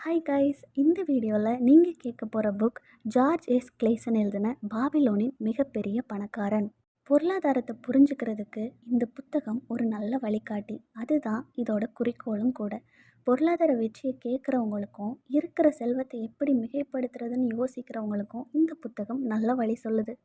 Hi guys, இந்த வீடியோவில் நீங்கள் கேட்க போகிற புக் ஜார்ஜ் எஸ் கிளேசன் எழுதின பாபிலோனின் மிகப்பெரிய பணக்காரன். பொருளாதாரத்தை புரிஞ்சுக்கிறதுக்கு இந்த புத்தகம் ஒரு நல்ல வழிகாட்டி. அதுதான் இதோட குறிக்கோளும் கூட. பொருளாதார வெற்றியை கேட்குறவங்களுக்கும் இருக்கிற செல்வத்தை எப்படி மிகைப்படுத்துறதுன்னு யோசிக்கிறவங்களுக்கும் இந்த புத்தகம் நல்ல வழி சொல்லுது.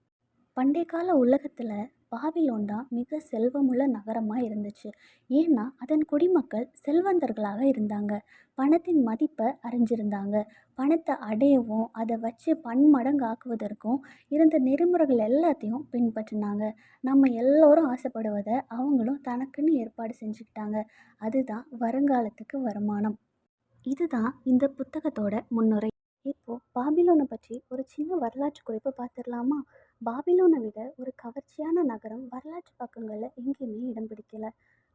பண்டைய கால உலகத்தில் பாபிலோன் தான் மிக செல்வமுள்ள நகரமாக இருந்துச்சு. ஏன்னா அதன் குடிமக்கள் செல்வந்தர்களாக இருந்தாங்க, பணத்தின் மதிப்பை அறிஞ்சிருந்தாங்க. பணத்தை அடையவும் அதை வச்சு பன்மடங்கு ஆக்குவதற்கும் இருந்த நெறிமுறைகள் எல்லாத்தையும் பின்பற்றினாங்க. நம்ம எல்லோரும் ஆசைப்படுவதை அவங்களும் தனக்குன்னு ஏற்பாடு செஞ்சுக்கிட்டாங்க. அதுதான் வருங்காலத்துக்கு வருமானம். இதுதான் இந்த புத்தகத்தோட முன்னுரை. இப்போ பாபிலோனை பற்றி ஒரு சின்ன வரலாற்று குறிப்பை பார்த்துடலாமா? பாபிலோனை விட ஒரு கவர்ச்சியான நகரம் வரலாற்று பக்கங்களில் எங்கேயுமே இடம் பிடிக்கல.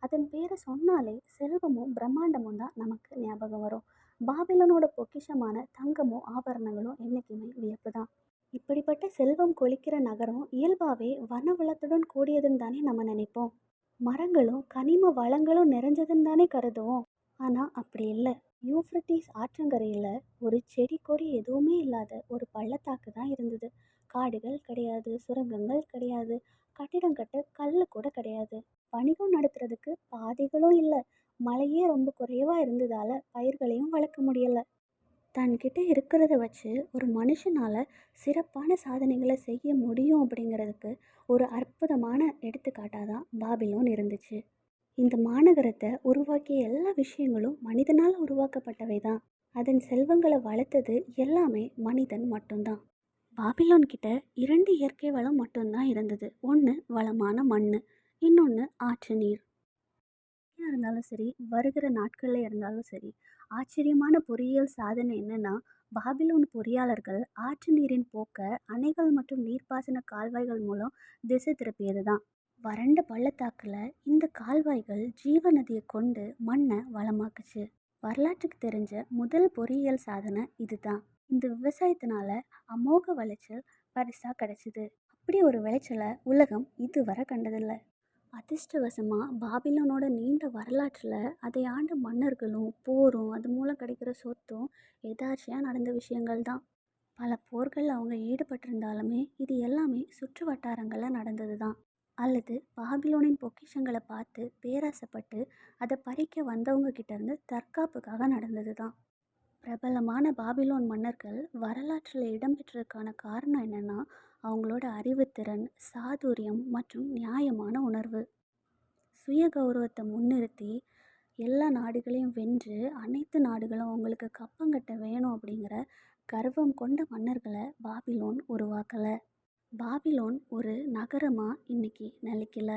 அதன் பேரை சொன்னாலே செல்வமும் பிரம்மாண்டமும் தான் நமக்கு ஞாபகம் வரும். பாபிலோனோட பொக்கிஷமான தங்கமும் ஆபரணங்களும் என்றைக்குமே வியப்பு தான். இப்படிப்பட்ட செல்வம் கொளிக்கிற நகரம் இயல்பாகவே வனவளத்துடன் கூடியதுன்னு தானே நம்ம நினைப்போம். மரங்களும் கனிம வளங்களும் நிறைஞ்சதுன்னு தானே கருதுவோம். ஆனால் அப்படி இல்லை. யூஃப்ரட்டிஸ் ஆற்றங்கரையில் ஒரு செடி கொடி எதுவுமே இல்லாத ஒரு பள்ளத்தாக்கு தான் இருந்தது. காடுகள் கிடையாது, சுரங்கங்கள் கிடையாது, கட்டிடம் கட்ட கல் கூட கிடையாது. வணிகம் நடத்துறதுக்கு பாதைகளும் இல்லை. மழையே ரொம்ப குறைவாக இருந்ததால் பயிர்களையும் வளர்க்க முடியலை. தன்கிட்ட இருக்கிறத வச்சு ஒரு மனுஷனால் சிறப்பான சாதனைகளை செய்ய முடியும் அப்படிங்கிறதுக்கு ஒரு அற்புதமான எடுத்துக்காட்டாக தான் பாபிலோன் இருந்துச்சு. இந்த மாநகரத்தை உருவாக்கிய எல்லா விஷயங்களும் மனிதனால் உருவாக்கப்பட்டவை தான். அதன் செல்வங்களை வளர்த்தது எல்லாமே மனிதன் மட்டும்தான். பாபிலோன் கிட்ட 2 இயற்கை வளம் மட்டும்தான் இருந்தது. ஒன்று வளமான மண், இன்னொன்று ஆற்று நீர். இருந்தாலும் சரி, வருகிற நாட்களில் இருந்தாலும் சரி, ஆச்சரியமான பொறியியல் சாதனை என்னன்னா, பாபிலோன் பொறியாளர்கள் ஆற்று நீரின் போக்க அணைகள் மற்றும் நீர்ப்பாசன கால்வாய்கள் மூலம் திசை திருப்பியது தான். வறண்ட பள்ளத்தாக்கில் இந்த கால்வாய்கள் ஜீவ நதியை கொண்டு மண்ணை வளமாக்குச்சு. வரலாற்றுக்கு தெரிஞ்ச முதல் பொறியியல் சாதனை இதுதான். இந்த விவசாயத்தினால அமோக விளைச்சல் பரிசா கிடைச்சிது. அப்படி ஒரு விளைச்சலை உலகம் இதுவரை கண்டதில்லை. அதிர்ஷ்டவசமாக பாபிலோனோட நீண்ட வரலாற்றில் அதை ஆண்ட மன்னர்களும் போரும் அது மூலம் கிடைக்கிற சொத்தும் எதார்ச்சியாக நடந்த விஷயங்கள் தான். பல போர்கள் அவங்க ஈடுபட்டிருந்தாலுமே இது எல்லாமே சுற்று வட்டாரங்களில் நடந்தது தான். அல்லது பாபிலோனின் பொக்கிஷங்களை பார்த்து பேராசைப்பட்டு அதை பறிக்க வந்தவங்க கிட்டேருந்து தற்காப்புக்காக நடந்தது தான். பிரபலமான பாபிலோன் மன்னர்கள் வரலாற்றில் இடம்பெற்றதுக்கான காரணம் என்னென்னா, அவங்களோட அறிவுத்திறன், சாதுரியம் மற்றும் நியாயமான உணர்வு. சுய கௌரவத்தை முன்னிறுத்தி எல்லா நாடுகளையும் வென்று அனைத்து நாடுகளும் அவங்களுக்கு கப்பங்கட்ட வேணும் அப்படிங்கிற கர்வம் கொண்ட மன்னர்களை பாபிலோன் உருவாக்கலை. பாபிலோன் ஒரு நகரமாக இன்னைக்கு நிலைக்கல.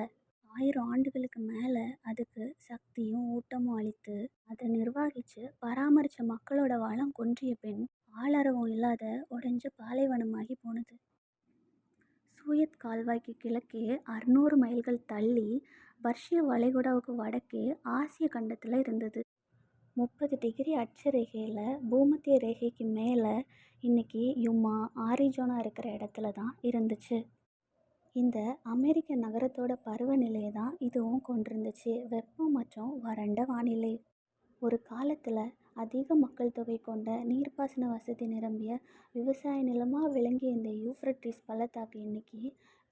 1000 ஆண்டுகளுக்கு மேலே அதுக்கு சக்தியும் ஊட்டமும் அளித்து அதை நிர்வகித்து பராமரித்த மக்களோட வளம் குன்றிய பின் ஆளரவம் இல்லாத உடைஞ்ச பாலைவனமாகி போனது. சூயத் கால்வாய்க்கு கிழக்கே 600 மைல்கள் தள்ளி பர்ஷிய வளைகுடாவுக்கு வடக்கே ஆசிய கண்டத்தில் இருந்தது. 30 டிகிரி அட்சரேகையில் பூமத்திய ரேகைக்கு மேலே இன்னைக்கு யுமா, ஆரிஜோனா இருக்கிற இடத்துல தான் இருந்துச்சு. இந்த அமெரிக்க நகரத்தோட பருவநிலையை தான் இதுவும் கொண்டிருந்துச்சு. வெப்பம் மற்றும் வறண்ட வானிலை. ஒரு காலத்தில் அதிக மக்கள் தொகை கொண்ட நீர்ப்பாசன வசதி நிரம்பிய விவசாய நிலமாக விளங்கிய இந்த யூஃப்ரட்டிஸ் பள்ளத்தாக்கு இன்னைக்கு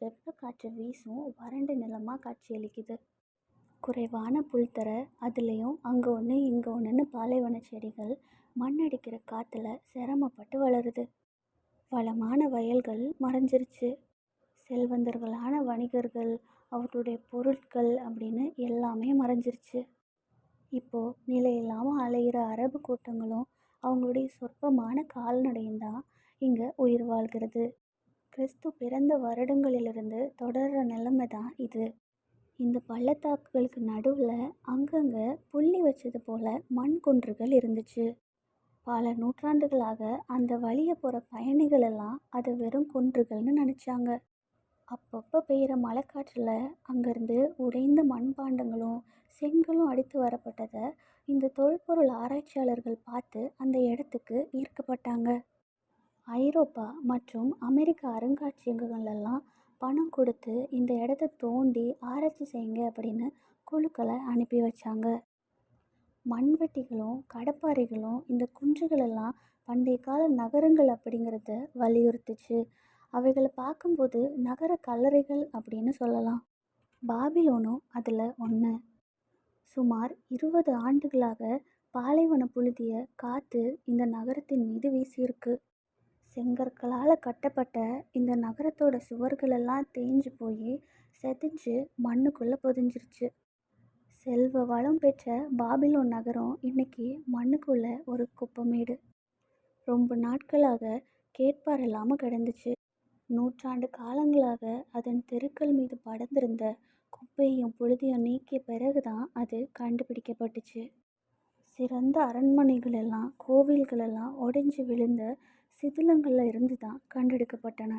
வெப்ப காற்று வீசும் வறண்ட நிலமாக காட்சியளிக்குது. குறைவான புல்தர, அதுலேயும் அங்கே ஒன்று இங்கே ஒன்றுன்னு பாலைவன செடிகள் மண் அடிக்கிற காற்றுல சிரமப்பட்டு வளருது. வளமான வயல்கள் மறைஞ்சிருச்சு. செல்வந்தர்களான வணிகர்கள், அவர்களுடைய பொருட்கள் அப்படின்னு எல்லாமே மறைஞ்சிருச்சு. இப்போது நிலையில்லாமல் அலையிற அரபு கூட்டங்களும் அவங்களுடைய சொற்பமான கால்நடையும் தான் இங்கே உயிர் வாழ்கிறது. கிறிஸ்து பிறந்த வருடங்களிலிருந்து தொடர்கிற நிலைமை தான் இது. இந்த பள்ளத்தாக்குகளுக்கு நடுவில் அங்கங்கே புள்ளி வச்சது போல் மண் குன்றுகள் இருந்துச்சு. பல நூற்றாண்டுகளாக அந்த வழியை போகிற பயணிகள் எல்லாம் அதை வெறும் குன்றுகள்னு நினச்சாங்க. அப்பப்போ பெய்கிற மழைக்காற்றில் அங்கேருந்து உடைந்த மண்பாண்டங்களும் செங்கலும் அடித்து வரப்பட்டதை இந்த தொல்பொருள் ஆராய்ச்சியாளர்கள் பார்த்து அந்த இடத்துக்கு ஈர்க்கப்பட்டாங்க. ஐரோப்பா மற்றும் அமெரிக்க அருங்காட்சியகங்களெல்லாம் பணம் கொடுத்து இந்த இடத்த தோண்டி ஆராய்ச்சி செய்யுங்க அப்படின்னு குழுக்களை அனுப்பி வச்சாங்க. மண்வெட்டிகளும் கடப்பாறைகளும் இந்த குன்றுகளெல்லாம் பண்டைய கால நகரங்கள் அப்படிங்கிறத வலியுறுத்துச்சு. அவைகளை பார்க்கும்போது நகர கல்லறைகள் அப்படின்னு சொல்லலாம். பாபிலோனும் அதில் ஒன்று. சுமார் 20 ஆண்டுகளாக பாலைவன புழுதிய காற்று இந்த நகரத்தின் மீது வீசியிருக்கு. செங்கற்களால் கட்டப்பட்ட இந்த நகரத்தோட சுவர்களெல்லாம் தேஞ்சு போய் செதிஞ்சு மண்ணுக்குள்ளே புதைஞ்சிருச்சு. செல்வ வளம் பெற்ற பாபிலோன் நகரம் இன்னைக்கு மண்ணுக்குள்ள ஒரு குப்பமேடு. ரொம்ப நாட்களாக கேட்பார் இல்லாமல் கிடந்துச்சு. நூற்றாண்டு காலங்களாக அதன் தெருக்கள் மீது படர்ந்திருந்த குப்பையும் புழுதியும் நீக்கிய பிறகுதான் அது கண்டுபிடிக்கப்பட்டுச்சு. சிறந்த அரண்மனைகள் எல்லாம் கோவில்கள் எல்லாம் உடைஞ்சு விழுந்த சிதிலங்கள்ல இருந்து தான் கண்டெடுக்கப்பட்டன.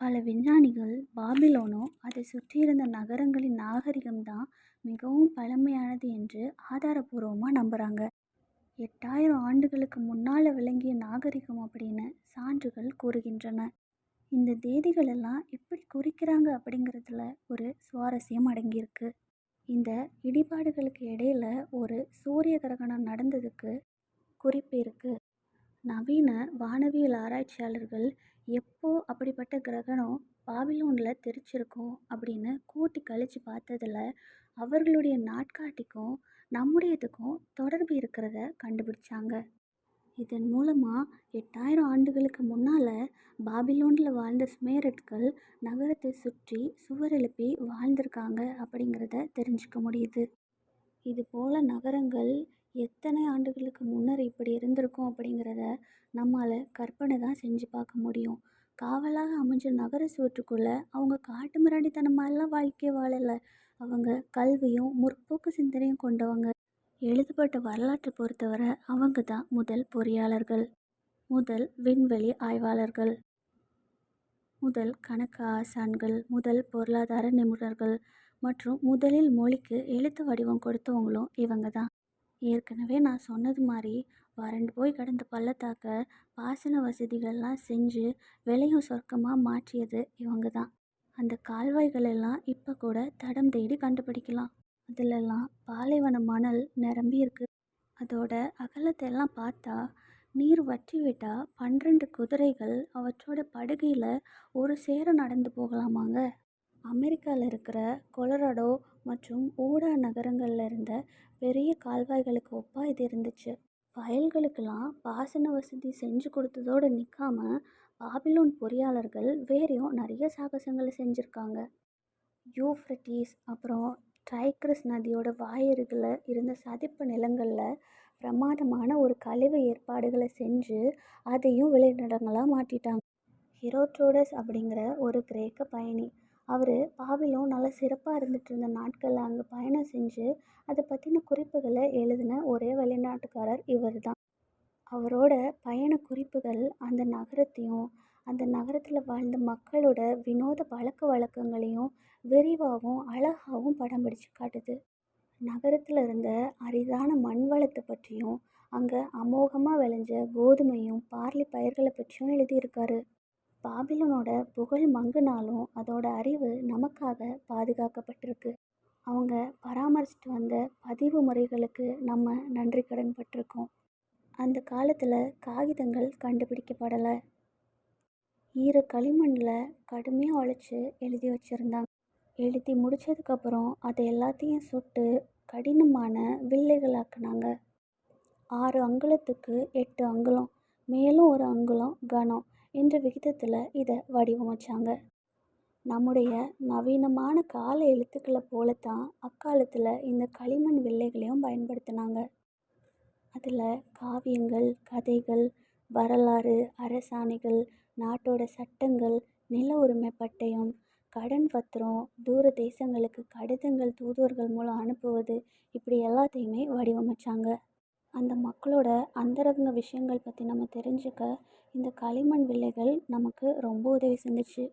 பல விஞ்ஞானிகள் பாபிலோனும் அதை சுற்றியிருந்த நகரங்களின் நாகரிகம்தான் மிகவும் பழமையானது என்று ஆதாரபூர்வமாக நம்புகிறாங்க. 8000 ஆண்டுகளுக்கு முன்னால் விளங்கிய நாகரிகம் அப்படின்னு சான்றுகள் கூறுகின்றன. இந்த தேதிகள் எல்லாம் எப்படி குறிக்கிறாங்க அப்படிங்கிறதுல ஒரு சுவாரஸ்யம் அடங்கியிருக்கு. இந்த இடிபாடுகளுக்கு இடையில ஒரு சூரிய கிரகணம் நடந்ததுக்கு குறிப்பு இருக்கு. நவீன வானவியல் ஆராய்ச்சியாளர்கள் எப்போ அப்படிப்பட்ட கிரகணம் பாபிலோனில் தெரிச்சிருக்கோம் அப்படின்னு கூட்டி கழிச்சு பார்த்ததில் அவர்களுடைய நாட்காட்டிக்கும் நம்முடையதுக்கும் தொடர்பு இருக்கிறத கண்டுபிடிச்சாங்க. இதன் மூலமாக 8000 ஆண்டுகளுக்கு முன்னால் பாபிலோனில் வாழ்ந்த சுமேரட்கள் நகரத்தை சுற்றி சுவர் எழுப்பி வாழ்ந்திருக்காங்க அப்படிங்கிறத தெரிஞ்சுக்க முடியுது. இது போல் நகரங்கள் எத்தனை ஆண்டுகளுக்கு முன்னர் இப்படி இருந்திருக்கும் அப்படிங்கிறத நம்மால் கற்பனை தான் செஞ்சு பார்க்க முடியும். காவலாக அமைஞ்ச நகர சுவற்றுக்குள்ளே அவங்க காட்டு மிராண்டித்தனமாலாம் வாழ்க்கை வாழலை. அவங்க கல்வியும் முற்போக்கு சிந்தனையும் கொண்டவங்க. எழுதப்பட்ட வரலாற்றை பொறுத்தவரை அவங்க தான் முதல் பொறியாளர்கள், முதல் விண்வெளி ஆய்வாளர்கள், முதல் கணக்கு ஆசான்கள், முதல் பொருளாதார நிபுணர்கள் மற்றும் முதலில் மொழிக்கு எழுத்து வடிவம் கொடுத்தவங்களும் இவங்க தான். ஏற்கனவே நான் சொன்னது மாதிரி வறண்டு போய் கிடந்த பள்ளத்தாக்க பாசன வசதிகள்லாம் செஞ்சு விளையும் சொர்க்கமாக மாற்றியது இவங்க தான். அந்த கால்வாய்கள் எல்லாம் இப்போ கூட தடம் தேடி கண்டுபிடிக்கலாம். அதிலெல்லாம் பாலைவன மணல் நிரம்பி இருக்கு. அதோட அகலத்தை எல்லாம் பார்த்தா நீர் வற்றி விட்டால் 12 குதிரைகள் அவற்றோட படுகையில் ஒரு சேர நடந்து போகலாமாங்க. அமெரிக்காவில் இருக்கிற கொலராடோ மற்றும் ஊடா நகரங்களில் இருந்த பெரிய கால்வாய்களுக்கு ஒப்பாக இது இருந்துச்சு. வயல்களுக்கெல்லாம் பாசன வசதி செஞ்சு கொடுத்ததோடு நிற்காம பாபிலோன் பொறியாளர்கள் வேறையும் நிறைய சாகசங்களை செஞ்சுருக்காங்க. யூஃப்ரட்டிஸ் அப்புறம் டைக்ரிஸ் நதியோட வாயருகில் இருந்த சதுப்பு நிலங்களில் பிரமாதமான ஒரு கழிவு ஏற்பாடுகளை செஞ்சு அதையும் விளைநிலங்களாக மாற்றிட்டாங்க. ஹெரோட்ரோடஸ் அப்படிங்கிற ஒரு கிரேக்க பயணி, அவர் பாபிலோன் நல்லா சிறப்பாக இருந்துட்டு இருந்த நாட்களில் அங்கே பயணம் செஞ்சு அதை பற்றின குறிப்புகளை எழுதின ஒரே வெளிநாட்டுக்காரர் இவர் தான். அவரோட பயண குறிப்புகள் அந்த நகரத்தையும் அந்த நகரத்தில் வாழ்ந்த மக்களோட வினோத பழக்க வழக்கங்களையும் விரிவாகவும் அழகாகவும் படம் பிடிச்சு காட்டுது. நகரத்தில் இருந்த அரிதான மண் வளத்தை பற்றியும் அங்கே அமோகமாக விளைஞ்ச கோதுமையும் பார்லி பயிர்களை பற்றியும் எழுதியிருக்காரு. பாபிலோனோட புகழ் மங்குனாலும் அதோட அறிவு நமக்காக பாதுகாக்கப்பட்டிருக்கு. அவங்க பராமரிச்சுட்டு வந்த பதிவு முறைகளுக்கு நம்ம நன்றி கடன் பட்டிருக்கோம். அந்த காலத்தில் காகிதங்கள் கண்டுபிடிக்கப்படலை. ஈர களிமண்ணில் கடுமையாக உழைச்சி எழுதி வச்சுருந்தாங்க. எழுதி முடித்ததுக்கப்புறம் அதை எல்லாத்தையும் சுட்டு கடினமான வில்லைகளாக்குனாங்க. 6 அங்குலத்துக்கு 8 அங்குலம், மேலும் ஒரு அங்குலம் கனம் என்ற விகிதத்தில் இதை வடிவமைச்சாங்க. நம்முடைய நவீனமான கால எழுத்துக்களை போலத்தான் அக்காலத்தில் இந்த களிமண் வில்லைகளையும் பயன்படுத்தினாங்க. அதில் காவியங்கள், கதைகள், வரலாறு, அரசாணைகள், நாட்டோட சட்டங்கள், நில உரிமை பட்டயம், கடன் பத்திரம், தூர தேசங்களுக்கு கடிதங்கள் தூதுவர்கள் மூலம் அனுப்புவது, இப்படி எல்லாத்தையுமே வடிவமைச்சாங்க. அந்த மக்களோட அந்தரங்க விஷயங்கள் பற்றி நம்ம தெரிஞ்சுக்க இந்த களிமண் வில்லைகள் நமக்கு ரொம்ப உதவி செஞ்சுச்சு.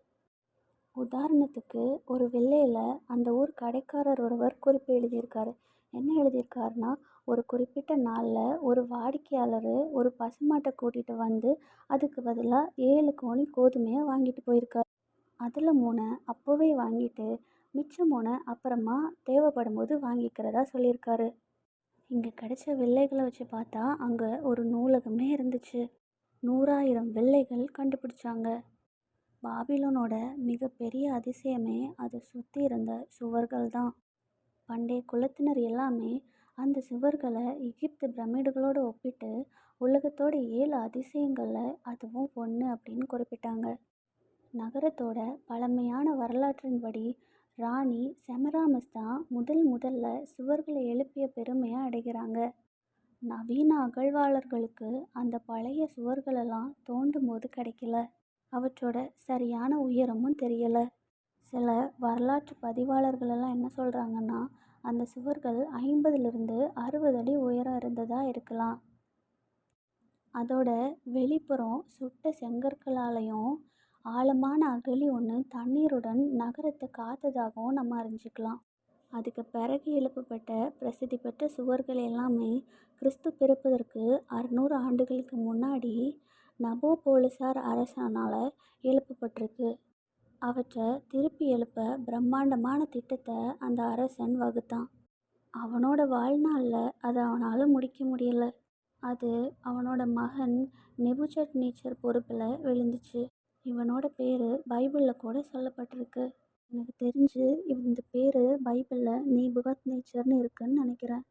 உதாரணத்துக்கு ஒரு வில்லையில் அந்த ஊர் கடைக்காரர் ஒருவர் குறிப்பு எழுதியிருக்காரு. என்ன எழுதியிருக்காருன்னா, ஒரு குறிப்பிட்ட நாளில் ஒரு வாடிக்கையாளர் ஒரு பசுமாட்டை கூட்டிகிட்டு வந்து அதுக்கு பதிலாக 7 கோணி கோதுமையை வாங்கிட்டு போயிருக்காரு. அதில் 3 அப்போவே வாங்கிட்டு மிச்சம் 3 அப்புறமா தேவைப்படும் போது வாங்கிக்கிறதா சொல்லியிருக்காரு. இங்கே கிடைச்ச வில்லைகளை வச்சு பார்த்தா அங்கே ஒரு நூலகமே இருந்துச்சு. 100,000 வில்லைகள் கண்டுபிடிச்சாங்க. பாபிலோனோட மிகப்பெரிய அதிசயமே அதை சுற்றி இருந்த சுவர்கள் தான். பண்டைய குலத்தினர் எல்லாமே அந்த சுவர்களை எகிப்து பிரமிடுகளோடு ஒப்பிட்டு உலகத்தோட 7 அதிசயங்களில் அதுவும் ஒன்று அப்படின்னு குறிப்பிட்டாங்க. நகரத்தோட பழமையான வரலாற்றின்படி ராணி செமராமிஸ் தான் முதல்ல சுவர்களை எழுப்பிய பெருமையை அடைகிறாங்க. நவீன அகழ்வாளர்களுக்கு அந்த பழைய சுவர்களெல்லாம் தோண்டும் போது கிடைக்கல. அவற்றோட சரியான உயரமும் தெரியல. சில வரலாற்று பதிவாளர்களெல்லாம் என்ன சொல்கிறாங்கன்னா, அந்த சுவர்கள் 50லிருந்து 60 அடி உயரம் இருந்ததாக இருக்கலாம். அதோட வெளிப்புறம் சுட்ட செங்கற்களாலையும் ஆழமான அகழி ஒன்று தண்ணீருடன் நகரத்தை காத்ததாகவும் நம்ம அறிஞ்சிக்கலாம். அதுக்கு பிறகு எழுப்பப்பட்ட பிரசித்தி பெற்ற சுவர்கள் எல்லாமே கிறிஸ்து பிறப்பதற்கு 600 ஆண்டுகளுக்கு முன்னாடி நபோபோலிசார் அரசனால் எழுப்பப்பட்டிருக்கு. அவற்றை திருப்பி எழுப்ப பிரம்மாண்டமான திட்டத்தை அந்த அரசன் வகுத்தான். அவனோட வாழ்நாளில் அதை அவனால் முடிக்க முடியல. அது அவனோட மகன் நெபுசட்நேச்சர் பொறுப்பில் விழுந்துச்சு. இவனோட பேர் பைபிளில் கூட சொல்லப்பட்டிருக்கு. எனக்கு தெரிஞ்சு இந்த பேர் பைபிளில் நேபுகத்நேச்சர்னு இருக்குன்னு நினைக்கிறேன்.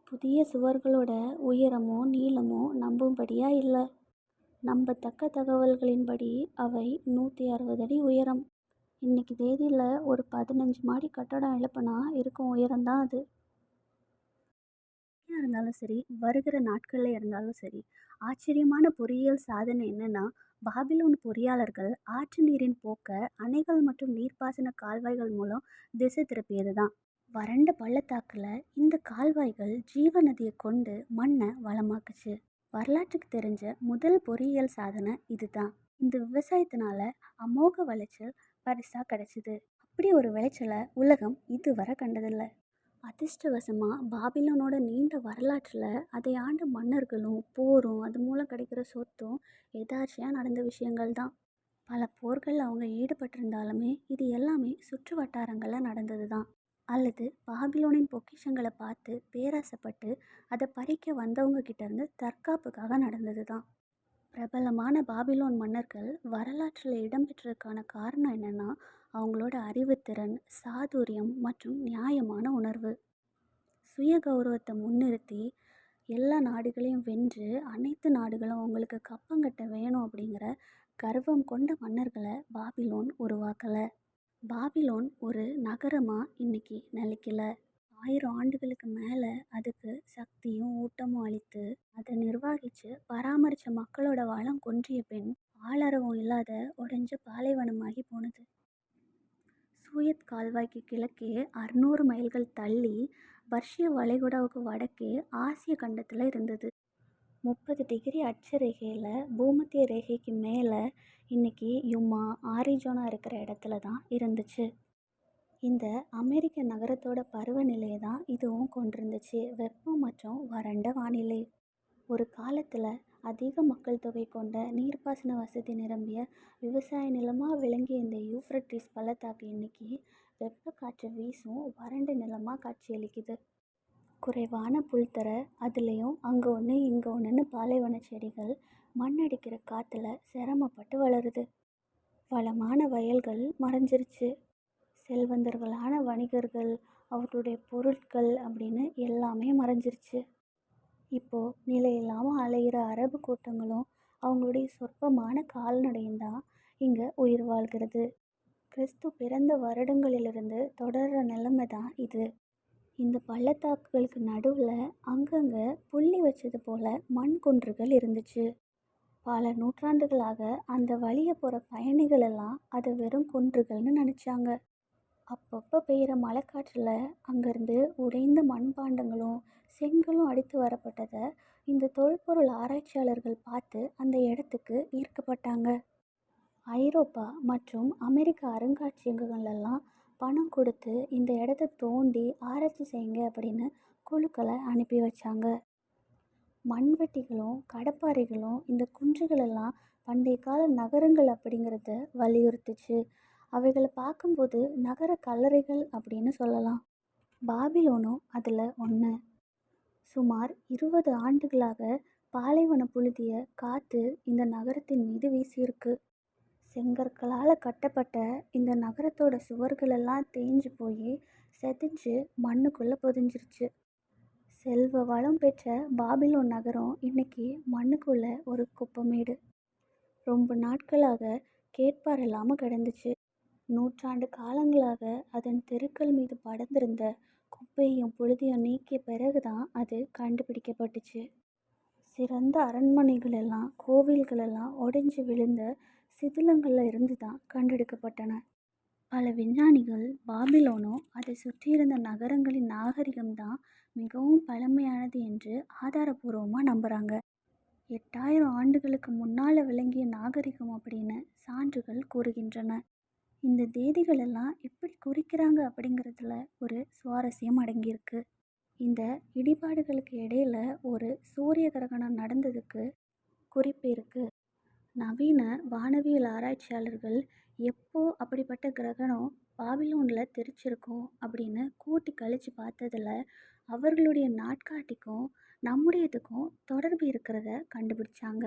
புதிய சுவர்களோட உயரமும் நீளமும் நம்பும்படியாக இல்லை. நம்பத்தக்க தகவல்களின்படி அவை 160 அடி உயரம். இன்னைக்கு தேதியில் ஒரு 15 மாடி கட்டடம் எழுப்பினா இருக்கும் உயரம்தான் அது. இருந்தாலும் சரி, வருகிற நாட்களில் இருந்தாலும் சரி, ஆச்சரியமான பொறியியல் சாதனை என்னன்னா, பாபிலோன் பொறியாளர்கள் ஆற்று நீரின் போக்க அணைகள் மற்றும் நீர்ப்பாசன கால்வாய்கள் மூலம் திசை திருப்பியது தான். வறண்ட பள்ளத்தாக்கில் இந்த கால்வாய்கள் ஜீவ நதியை கொண்டு மண்ணை வளமாக்குச்சு. வரலாற்றுக்கு தெரிஞ்ச முதல் பொறியியல் சாதனை இதுதான். இந்த விவசாயத்தினால அமோக விளைச்சல் பரிசா கிடைச்சிது. அப்படி ஒரு விளைச்சலை உலகம் இதுவரை கண்டதில்லை. அதிர்ஷ்டவசமாக பாபிலோனோட நீண்ட வரலாற்றில் அதை ஆண்ட மன்னர்களும் போரும் அது மூலம் கிடைக்கிற சொத்தும் எதார்ச்சியாக நடந்த விஷயங்கள் தான். பல போர்கள் அவங்க ஈடுபட்டிருந்தாலுமே இது எல்லாமே சுற்று வட்டாரங்களில் நடந்தது தான். அல்லது பாபிலோனின் பொக்கிஷங்களை பார்த்து பேராசைப்பட்டு அதை பறிக்க வந்தவங்க கிட்டேருந்து தற்காப்புக்காக நடந்தது தான். பிரபலமான பாபிலோன் மன்னர்கள் வரலாற்றில் இடம்பெற்றதுக்கான காரணம் என்னென்னா, அவங்களோட அறிவுத்திறன், சாதுரியம் மற்றும் நியாயமான உணர்வு. சுய கௌரவத்தை முன்னிறுத்தி எல்லா நாடுகளையும் வென்று அனைத்து நாடுகளும் அவங்களுக்கு கப்பங்கட்ட வேணும் அப்படிங்கிற கர்வம் கொண்ட மன்னர்களை பாபிலோன் உருவாக்கலை. பாபிலோன் ஒரு நகரமாக இன்னைக்கு நிலைக்கல. 1000 ஆண்டுகளுக்கு மேலே அதுக்கு சக்தியும் ஊட்டமும் அளித்து அதை நிர்வகித்து பராமரித்த மக்களோட வளம் குன்றிய பின் ஆளரவம் இல்லாத உடைஞ்ச பாலைவனமாகி போனது. சூயத் கால்வாய்க்கு கிழக்கே 600 மைல்கள் தள்ளி பர்ஷிய வளைகுடாவுக்கு வடக்கே ஆசிய கண்டத்தில் இருந்தது. 30 டிகிரி அட்சரேகையில் பூமத்திய ரேகைக்கு மேலே இன்னைக்கு யுமா, ஆரிஜோனா இருக்கிற இடத்துல தான் இருந்துச்சு. இந்த அமெரிக்க நகரத்தோட பருவநிலையை தான் இதுவும் கொண்டிருந்துச்சு. வெப்பம் மற்றும் வறண்ட வானிலை. ஒரு காலத்தில் அதிக மக்கள் தொகை கொண்ட நீர்ப்பாசன வசதி நிரம்பிய விவசாய நிலமாக விளங்கிய இந்த யூஃப்ரட்டிஸ் பள்ளத்தாக்கு இன்னைக்கு வெப்ப காற்று வீசும் வறண்ட நிலமாக காட்சியளிக்குது. குறைவான புல்தர, அதுலேயும் அங்கே ஒன்று இங்கே ஒன்றுன்னு பாலைவன செடிகள் மண்ணடிக்கிற காற்றுல சிரமப்பட்டு வளருது. வளமான வயல்கள் மறைஞ்சிருச்சு. செல்வந்தர்களான வணிகர்கள், அவர்களுடைய பொருட்கள் அப்படின்னு எல்லாமே மறைஞ்சிருச்சு. இப்போது நிலையில்லாமல் அலையிற அரபு கூட்டங்களும் அவங்களுடைய சொற்பமான கால்நடையும் தான் இங்கே உயிர் வாழ்கிறது. கிறிஸ்து பிறந்த வருடங்களிலிருந்து தொடர்கிற நிலைமை தான் இது. இந்த பள்ளத்தாக்குகளுக்கு நடுவில் அங்கங்கே புள்ளி வச்சது போல் மண் குன்றுகள் இருந்துச்சு. பல நூற்றாண்டுகளாக அந்த வழியை போகிற பயணிகள் எல்லாம் அதை வெறும் குன்றுகள்னு நினச்சாங்க. அப்பப்போ பெய்கிற மழைக்காற்றில் அங்கேருந்து உடைந்த மண்பாண்டங்களும் செங்கலும் அடித்து வரப்பட்டதை இந்த தொல்பொருள் ஆராய்ச்சியாளர்கள் பார்த்து அந்த இடத்துக்கு ஈர்க்கப்பட்டாங்க. ஐரோப்பா மற்றும் அமெரிக்க அருங்காட்சியகங்களெல்லாம் பணம் கொடுத்து இந்த இடத்த தோண்டி ஆராய்ச்சி செய்யுங்க அப்படின்னு குழுக்களை அனுப்பி வச்சாங்க. மண்வெட்டிகளும் கடப்பாறைகளும் இந்த குன்றுகளெல்லாம் பண்டைய கால நகரங்கள் அப்படிங்கிறத வலியுறுத்துச்சு. அவைகளை பார்க்கும்போது நகர கல்லறைகள் அப்படின்னு சொல்லலாம். பாபிலோனும் அதில் ஒன்று. சுமார் 20 ஆண்டுகளாக பாலைவன புழுதிய காற்று இந்த நகரத்தின் மீது வீசியிருக்கு. செங்கற்களால் கட்டப்பட்ட இந்த நகரத்தோட சுவர்களெல்லாம் தேஞ்சு போய் செதிஞ்சு மண்ணுக்குள்ளே புதைஞ்சிருச்சு. செல்வ வளம் பெற்ற பாபிலோன் நகரம் இன்னைக்கு மண்ணுக்குள்ள ஒரு குப்பமேடு. ரொம்ப நாட்களாக கேட்பார் இல்லாமல் கிடந்துச்சு. நூற்றாண்டு காலங்களாக அதன் தெருக்கள் மீது படர்ந்திருந்த குப்பையும் புழுதியும் நீக்கிய பிறகுதான் அது கண்டுபிடிக்கப்பட்டுச்சு. சிறந்த அரண்மனைகள் எல்லாம் கோவில்கள் எல்லாம் உடைஞ்சு விழுந்த சிதிலங்கள்ல இருந்து தான் கண்டெடுக்கப்பட்டன. பல விஞ்ஞானிகள் பாபிலோனும் அதை சுற்றியிருந்த நகரங்களின் நாகரிகம்தான் மிகவும் பழமையானது என்று ஆதாரபூர்வமாக நம்புகிறாங்க. 8000 ஆண்டுகளுக்கு முன்னால் விளங்கிய நாகரிகம் அப்படின்னு சான்றுகள் கூறுகின்றன. இந்த தேதிகள் எல்லாம் எப்படி குறிக்கிறாங்க அப்படிங்கிறதுல ஒரு சுவாரஸ்யம் அடங்கியிருக்கு. இந்த இடிபாடுகளுக்கு இடையில ஒரு சூரிய கிரகணம் நடந்ததுக்கு குறிப்பு இருக்கு. நவீன வானவியல் ஆராய்ச்சியாளர்கள் எப்போ அப்படிப்பட்ட கிரகணம் பாபிலோனில் தெரிச்சிருக்கோம் அப்படின்னு கூட்டி கழிச்சு பார்த்ததில் அவர்களுடைய நாட்காட்டிக்கும் நம்முடையதுக்கும் தொடர்பு இருக்கிறத கண்டுபிடிச்சாங்க.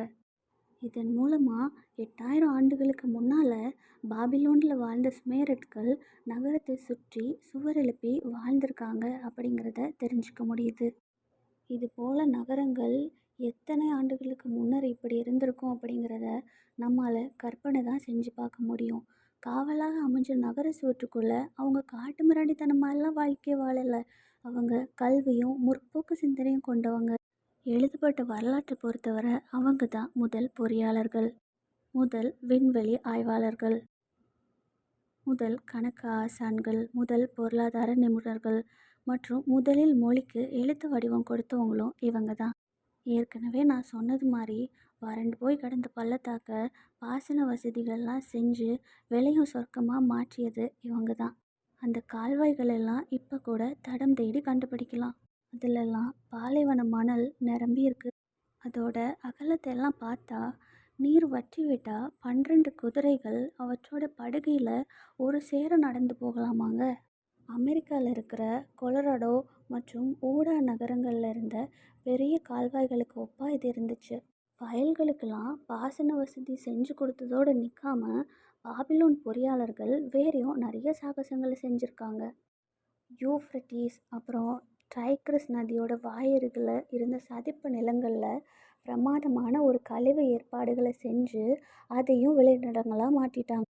இதன் மூலமாக 8000 ஆண்டுகளுக்கு முன்னால் பாபிலோனில் வாழ்ந்த சுமேரட்கள் நகரத்தை சுற்றி சுவர் எழுப்பி வாழ்ந்திருக்காங்க அப்படிங்கிறத தெரிஞ்சுக்க முடியுது. இது போல் நகரங்கள் எத்தனை ஆண்டுகளுக்கு முன்னர் இப்படி இருந்திருக்கும் அப்படிங்கிறத நம்மால் கற்பனை தான் செஞ்சு பார்க்க முடியும். காவலாக அமைஞ்ச நகர சுவற்றுக்குள்ளே அவங்க காட்டு மிராண்டித்தனமாலாம் வாழ்க்கை வாழலை. அவங்க கல்வியும் முற்போக்கு சிந்தனையும் கொண்டவங்க. எழுதப்பட்ட வரலாற்றை பொறுத்தவரை அவங்க தான் முதல் பொறியாளர்கள், முதல் விண்வெளி ஆய்வாளர்கள், முதல் கணக்கு ஆசான்கள், முதல் பொருளாதார நிபுணர்கள் மற்றும் முதலில் மொழிக்கு எழுத்து வடிவம் கொடுத்தவங்களும் இவங்க தான். ஏற்கனவே நான் சொன்னது மாதிரி வறண்டு போய் கிடந்த பள்ளத்தாக்க பாசன வசதிகள்லாம் செஞ்சு விளையும் சொர்க்கமாக மாற்றியது இவங்க தான். அந்த கால்வாய்கள் எல்லாம் இப்போ கூட தடம் தேடி கண்டுபிடிக்கலாம். அதிலெல்லாம் பாலைவன மணல் நிரம்பி இருக்கு. அதோட அகலத்தை எல்லாம் பார்த்தா நீர் வற்றி விட்டால் 12 குதிரைகள் அவற்றோட படுகையில் ஒரு சேர நடந்து போகலாமாங்க. அமெரிக்காவில் இருக்கிற கொலராடோ மற்றும் ஊடா நகரங்களில் இருந்த பெரிய கால்வாய்களுக்கு ஒப்பாக இது இருந்துச்சு. வயல்களுக்கெல்லாம் பாசன வசதி செஞ்சு கொடுத்ததோடு நிற்காம பாபிலோன் பொறியாளர்கள் வேறையும் நிறைய சாகசங்களை செஞ்சுருக்காங்க. யூஃப்ரட்டிஸ் அப்புறம் டைக்ரிஸ் நதியோட வாயருகில் இருந்த சதுப்பு நிலங்களில் பிரமாதமான ஒரு கழிவு ஏற்பாடுகளை செஞ்சு அதையும் விளைநிலங்களாக மாற்றிட்டாங்க.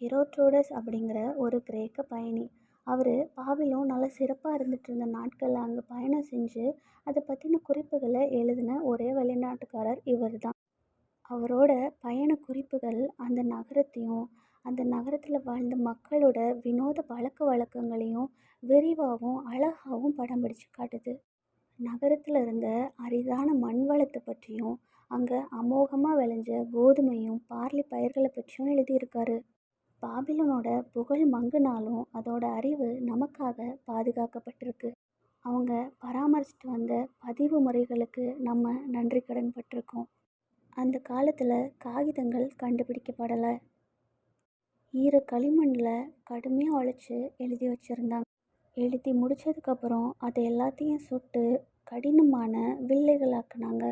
ஹெரோட்ரோடஸ் அப்படிங்கிற ஒரு கிரேக்க பயணி, அவர் பாபிலோன் நல்லா சிறப்பாக இருந்துட்டு இருந்த நாட்களில் அங்கே பயணம் செஞ்சு அதை பற்றின குறிப்புகளை எழுதின ஒரே வெளிநாட்டுக்காரர் இவர் தான். அவரோட பயண குறிப்புகள் அந்த நகரத்தையும் அந்த நகரத்தில் வாழ்ந்த மக்களோட வினோத பழக்க வழக்கங்களையும் விரிவாகவும் அழகாகவும் படம் பிடிச்சு காட்டுது. நகரத்தில் இருந்த அரிதான மண் வளத்தை பற்றியும் அங்கே அமோகமாக விளைஞ்ச கோதுமையும் பார்லி பயிர்களை பற்றியும் எழுதியிருக்காரு. பாபிலோனோட புகழ் மங்குனாலும் அதோட அறிவு நமக்காக பாதுகாக்கப்பட்டிருக்கு. அவங்க பராமரிச்சுட்டு வந்த பதிவு முறைகளுக்கு நம்ம நன்றி கடன் பட்டிருக்கோம். அந்த காலத்தில் காகிதங்கள் கண்டுபிடிக்கப்படலை. ஈர களிமண்ணில் கடுமையாக உழைச்சி எழுதி வச்சுருந்தாங்க. எழுதி முடித்ததுக்கப்புறம் அதை எல்லாத்தையும் சுட்டு கடினமான வில்லைகளாக்குனாங்க.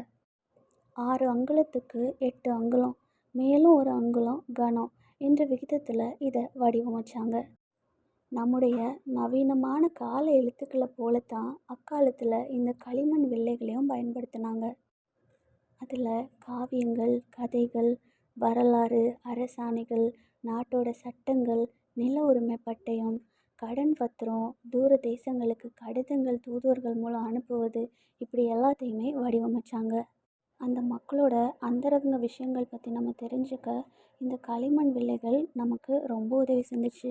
6 அங்குலத்துக்கு 8 அங்குலம், மேலும் ஒரு அங்குலம் கனம் என்ற விகிதத்தில் இதை வடிவமைச்சாங்க. நம்முடைய நவீனமான கால எழுத்துக்களை போலத்தான் அக்காலத்தில் இந்த களிமண் வில்லைகளையும் பயன்படுத்தினாங்க. அதில் காவியங்கள், கதைகள், வரலாறு, அரசாணைகள், நாட்டோட சட்டங்கள், நில உரிமை பட்டயம், கடன் பத்திரம், தூர தேசங்களுக்கு கடிதங்கள் தூதுவர்கள் மூலம் அனுப்புவது, இப்படி எல்லாத்தையுமே வடிவமைச்சாங்க. அந்த மக்களோட அந்தரங்க விஷயங்கள் பற்றி நம்ம தெரிஞ்சுக்க இந்த களிமண் வில்லைகள் நமக்கு ரொம்ப உதவி செஞ்சுச்சு.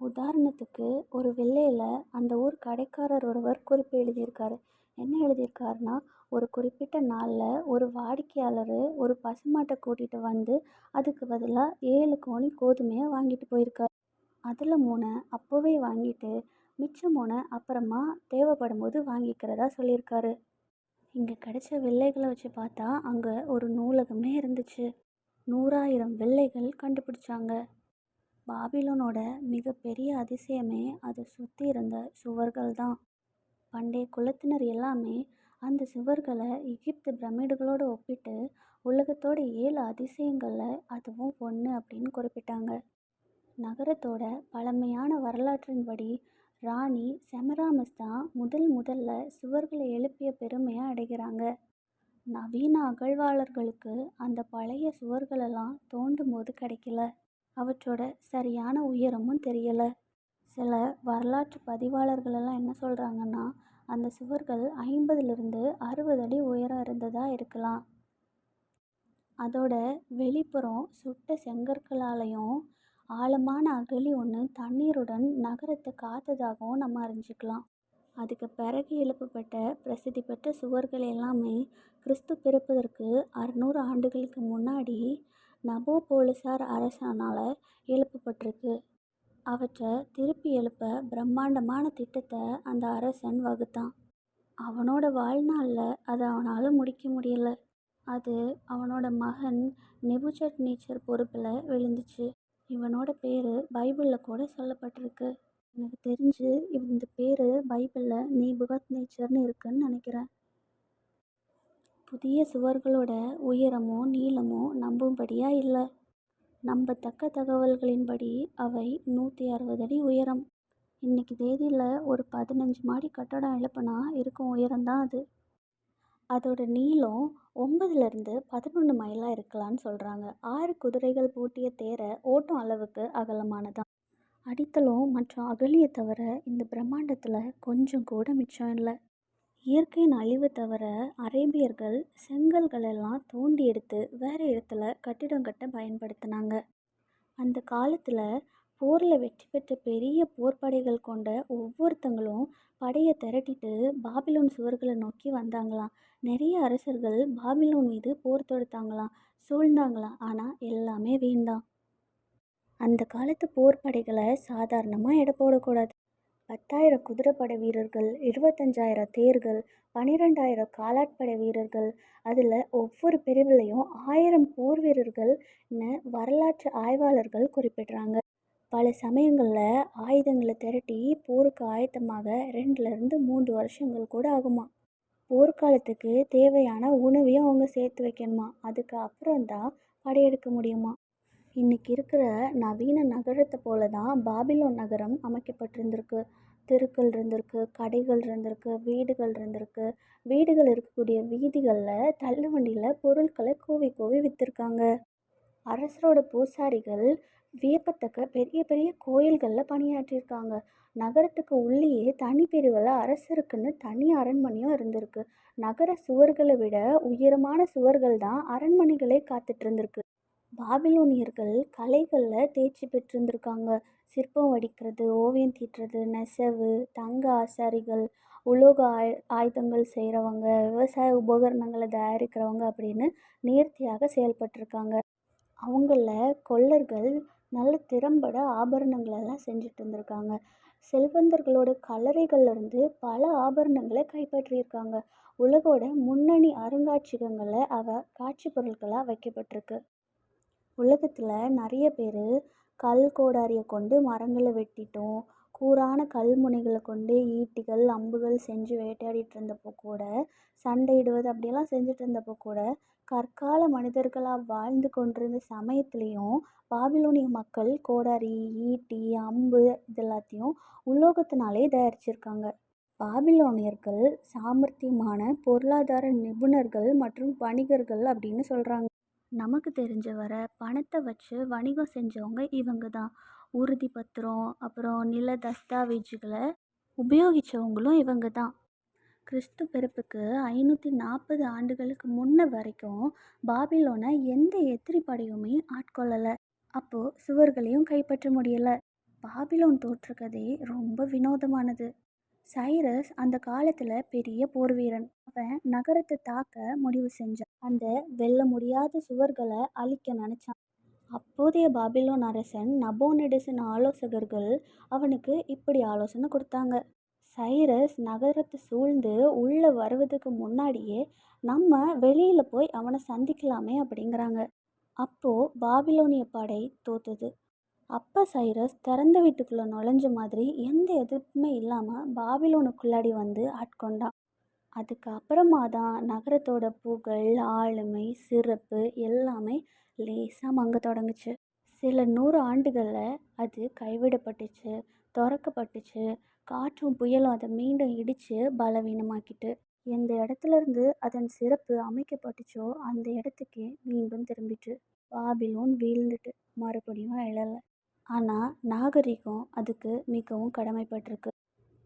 உதாரணத்துக்கு ஒரு வில்லையில் அந்த ஊர் கடைக்காரர் ஒருவர் குறிப்பு எழுதியிருக்காரு. என்ன எழுதியிருக்காருன்னா, ஒரு குறிப்பிட்ட நாளில் ஒரு வாடிக்கையாளர் ஒரு பசுமாட்டை கூட்டிகிட்டு வந்து அதுக்கு பதிலாக 7 கோணி கோதுமையை வாங்கிட்டு போயிருக்காரு. அதில் 3 அப்போவே வாங்கிட்டு மிச்சம் 3 அப்புறமா தேவைப்படும் போது வாங்கிக்கிறதா சொல்லியிருக்காரு. இங்கே கிடைச்ச வில்லைகளை வச்சு பார்த்தா அங்கே ஒரு நூலகமே இருந்துச்சு. 100,000 வில்லைகள் கண்டுபிடிச்சாங்க. பாபிலோனோட மிகப்பெரிய அதிசயமே அதை சுற்றி இருந்த சுவர்கள் தான். பண்டைய குலத்தினர் எல்லாமே அந்த சுவர்களை எகிப்து பிரமிடுகளோடு ஒப்பிட்டு உலகத்தோட 7 அதிசயங்களில் அதுவும் ஒன்று அப்படின்னு குறிப்பிட்டாங்க. நகரத்தோட பழமையான வரலாற்றின்படி ராணி செமராமிஸ் தான் முதல்ல சுவர்களை எழுப்பிய பெருமையை அடைகிறாங்க. நவீன அகழ்வாளர்களுக்கு அந்த பழைய சுவர்களெல்லாம் தோண்டும் போது கிடைக்கல. அவற்றோட சரியான உயரமும் தெரியல. சில வரலாற்று பதிவாளர்களெல்லாம் என்ன சொல்கிறாங்கன்னா, அந்த சுவர்கள் 50லிருந்து 60 அடி உயரம் இருந்ததாக இருக்கலாம். அதோட வெளிப்புறம் சுட்ட செங்கற்களாலையும் ஆழமான அகழி ஒன்று தண்ணீருடன் நகரத்தை காத்ததாகவும் நம்ம அறிஞ்சிக்கலாம். அதுக்கு பிறகு எழுப்பப்பட்ட பிரசித்தி பெற்ற சுவர்கள் எல்லாமே கிறிஸ்து பிறப்பதற்கு 600 ஆண்டுகளுக்கு முன்னாடி நபோபோலிசார் அரசனால் எழுப்பப்பட்டிருக்கு. அவற்றை திருப்பி எழுப்ப பிரம்மாண்டமான திட்டத்தை அந்த அரசன் வகுத்தான். அவனோட வாழ்நாளில் அதை அவனால் முடிக்க முடியல. அது அவனோட மகன் நெபுசட்நேச்சர் பொறுப்பில் விழுந்துச்சு. இவனோட பேர் பைபிளில் கூட சொல்லப்பட்டிருக்கு. எனக்கு தெரிஞ்சு இந்த பேர் பைபிளில் நேபுகத்நேச்சர்னு இருக்குன்னு நினைக்கிறேன். புதிய சுவர்களோட உயரமும் நீளமும் நம்பும்படியாக இல்லை. நம்பத்தக்க தகவல்களின்படி அவை 160 அடி உயரம். இன்னைக்கு தேதியில் ஒரு 15 மாடி கட்டடம் எழுப்பினா இருக்கும் உயரம்தான் அது. அதோட நீளம் 9லிருந்து 11 மைலாக இருக்கலான்னு சொல்கிறாங்க. 6 குதிரைகள் பூட்டிய தேரை ஓட்டும் அளவுக்கு அகலமானதான். அடித்தளம் மற்றும் அகழியை தவிர இந்த பிரம்மாண்டத்தில் கொஞ்சம் கூட மிச்சம் இல்லை. இயற்கையின் அழிவை தவிர அரேபியர்கள் செங்கல்களெல்லாம் தோண்டி எடுத்து வேறு இடத்துல கட்டிடம் கட்ட பயன்படுத்தினாங்க. அந்த காலத்தில் போரில் வெற்றி பெற்ற பெரிய போர்ப்படைகள் கொண்ட ஒவ்வொருத்தங்களும் படையை திரட்டிட்டு பாபிலோன் சுவர்களை நோக்கி வந்தாங்களாம். நிறைய அரசர்கள் பாபிலோன் மீது போர் தொடுத்தாங்களாம், சூழ்ந்தாங்களாம். ஆனால் எல்லாமே வீண்தான். அந்த காலத்து போர்ப்படைகளை சாதாரணமாக எடை போடக்கூடாது. 10,000 குதிரைப்படை வீரர்கள், 25,000 தேர்கள், 12,000 காலாட்படை வீரர்கள், அதில் ஒவ்வொரு பிரிவுலையும் 1000 போர் வீரர்கள்னு வரலாற்று ஆய்வாளர்கள் குறிப்பிடுறாங்க. பல சமயங்களில் ஆயுதங்களை திரட்டி போருக்கு ஆயத்தமாக 2லிருந்து 3 வருஷங்கள் கூட ஆகுமா. போர்க்காலத்துக்கு தேவையான உணவையும் அவங்க சேர்த்து வைக்கணுமா. அதுக்கு அப்புறம்தான் படையெடுக்க முடியுமா. இன்னைக்கு இருக்கிற நவீன நகரத்தை போல தான் பாபிலோன் நகரம் அமைக்கப்பட்டிருந்திருக்கு. தெருக்கள் இருந்திருக்கு, கடைகள் இருந்திருக்கு, வீடுகள் இருந்திருக்கு. வீடுகள் இருக்கக்கூடிய வீதிகளில் தள்ளுவண்டியில் பொருட்களை கூவி கூவி விற்றுருக்காங்க. அரசரோட பூசாரிகள் வியக்கத்தக்க பெரிய பெரிய கோயில்களில் பணியாற்றியிருக்காங்க. நகரத்துக்கு உள்ளேயே தனி பிரிவில் அரசருக்குன்னு தனி அரண்மனையும் இருந்திருக்கு. நகர சுவர்களை விட உயரமான சுவர்கள் தான் அரண்மனைகளே காத்துட்டு இருந்திருக்கு. பாபிலோனியர்கள் கலைகளில் தேர்ச்சி பெற்றிருந்திருக்காங்க. சிற்பம் வடிக்கிறது, ஓவியம் தீட்டுறது, நெசவு, தங்க ஆசாரிகள், உலோக ஆயுதங்கள் செய்கிறவங்க, விவசாய உபகரணங்களை தயாரிக்கிறவங்க அப்படின்னு நேர்த்தியாக செயல்பட்டிருக்காங்க. அவங்கள கொள்ளர்கள் நல்ல திறம்பட ஆபரணங்களெல்லாம் செஞ்சுட்டு இருந்திருக்காங்க. செல்வந்தர்களோட கல்லறைகள்லேருந்து பல ஆபரணங்களை கைப்பற்றியிருக்காங்க. உலகோட முன்னணி அருங்காட்சியகங்களில் காட்சி பொருட்களாக வைக்கப்பட்டிருக்கு. உலகத்தில் நிறைய பேர் கல் கோடாரியை கொண்டு மரங்களை வெட்டிட்டோம், கூரான கல்முனைகளை கொண்டு ஈட்டிகள் அம்புகள் செஞ்சு வேட்டையாடிட்டு இருந்தப்போ கூட, சண்டையிடுவது அப்படியெல்லாம் செஞ்சுட்டு இருந்தப்போ கூட, கற்கால மனிதர்களாக வாழ்ந்து கொண்டிருந்த சமயத்துலேயும் பாபிலோனிய மக்கள் கோடாரி, ஈட்டி, அம்பு இது எல்லாத்தையும் உலோகத்தினாலே தயாரிச்சிருக்காங்க. பாபிலோனியர்கள் சாமர்த்தியமான பொருளாதார நிபுணர்கள் மற்றும் வணிகர்கள் அப்படின்னு சொல்கிறாங்க. நமக்கு தெரிஞ்ச வர பணத்தை வச்சு வணிகம் செஞ்சவங்க இவங்க தான். உறுதி பத்திரம் அப்புறம் நில தஸ்தாவேஜுகளை உபயோகித்தவங்களும் இவங்க தான். கிறிஸ்து பிறப்புக்கு 540 ஆண்டுகளுக்கு முன்ன வரைக்கும் பாபிலோனை எந்த எதிரி படையுமே ஆட்கொள்ளலை. அப்போது சுவர்களையும் கைப்பற்ற முடியலை. பாபிலோன் தோற்றக்கதை ரொம்ப வினோதமானது. சைரஸ் அந்த காலத்தில் பெரிய போர் வீரன். அவன் நகரத்தை தாக்க முடிவு செஞ்சான். அந்த வெல்ல முடியாத சுவர்களை அழிக்க நினச்சான். அப்போதைய பாபிலோன் அரசன் நபோனிடஸின் ஆலோசகர்கள் அவனுக்கு இப்படி ஆலோசனை கொடுத்தாங்க. சைரஸ் நகரத்தை சூழ்ந்து உள்ளே வருவதுக்கு முன்னாடியே நம்ம வெளியில் போய் அவனை சந்திக்கலாமே அப்படிங்கிறாங்க. அப்போது பாபிலோனிய படை தோத்துது. அப்போ சைரஸ் திறந்த வீட்டுக்குள்ளே நுழைஞ்ச மாதிரி எந்த எதிர்ப்புமே இல்லாமல் பாபிலோனுக்குள்ளாடி வந்து ஆட்கொண்டான். அதுக்கு அப்புறமா தான் நகரத்தோட புகழ், ஆளுமை, சிறப்பு எல்லாமே லேசாக மங்க தொடங்குச்சு. சில 100 ஆண்டுகளில் அது கைவிடப்பட்டுச்சு, திறக்கப்பட்டுச்சு. காற்றும் புயலும் அதை மீண்டும் இடித்து பலவீனமாக்கிட்டு, எந்த இடத்துலேருந்து அதன் சிறப்பு அமைக்கப்பட்டுச்சோ அந்த இடத்துக்கே மீண்டும் திரும்பிட்டு. பாபிலோன் வீழ்ந்துட்டு மறுபடியும் எழலை. ஆனால் நாகரிகம் அதுக்கு மிகவும் கடமைப்பட்டிருக்கு.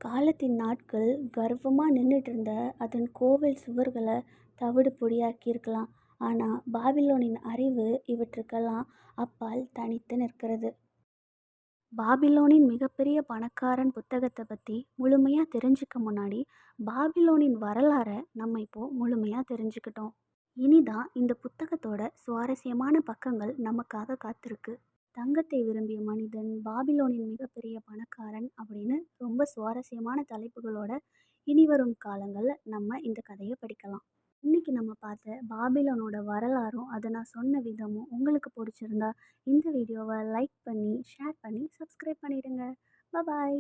காலத்தின் நாட்கள் கர்வமாக நின்றுட்டு இருந்த அதன் கோவில் சுவர்களை தவிடு பொடியாக்கியிருக்கலாம். ஆனால் பாபிலோனின் அறிவு இவற்றுக்கெல்லாம் அப்பால் தனித்து நிற்கிறது. பாபிலோனின் மிகப்பெரிய பணக்காரன் புத்தகத்தை பற்றி முழுமையாக தெரிஞ்சுக்க முன்னாடி பாபிலோனின் வரலாறை நம்ம இப்போது முழுமையாக தெரிஞ்சுக்கிட்டோம். இனிதான் இந்த புத்தகத்தோட சுவாரஸ்யமான பக்கங்கள் நமக்காக காத்திருக்கு. தங்கத்தை விரும்பிய மனிதன், பாபிலோனின் மிகப்பெரிய பணக்காரன் அப்படின்னு ரொம்ப சுவாரஸ்யமான தலைப்புகளோட இனிவரும் காலங்களில் நம்ம இந்த கதையை படிக்கலாம். இன்னைக்கு நம்ம பார்த்த பாபிலோனோட வரலாறும் அதை நான் சொன்ன விதமும் உங்களுக்கு பிடிச்சிருந்தா இந்த வீடியோவை லைக் பண்ணி, ஷேர் பண்ணி, சப்ஸ்கிரைப் பண்ணிடுங்க. பாய்.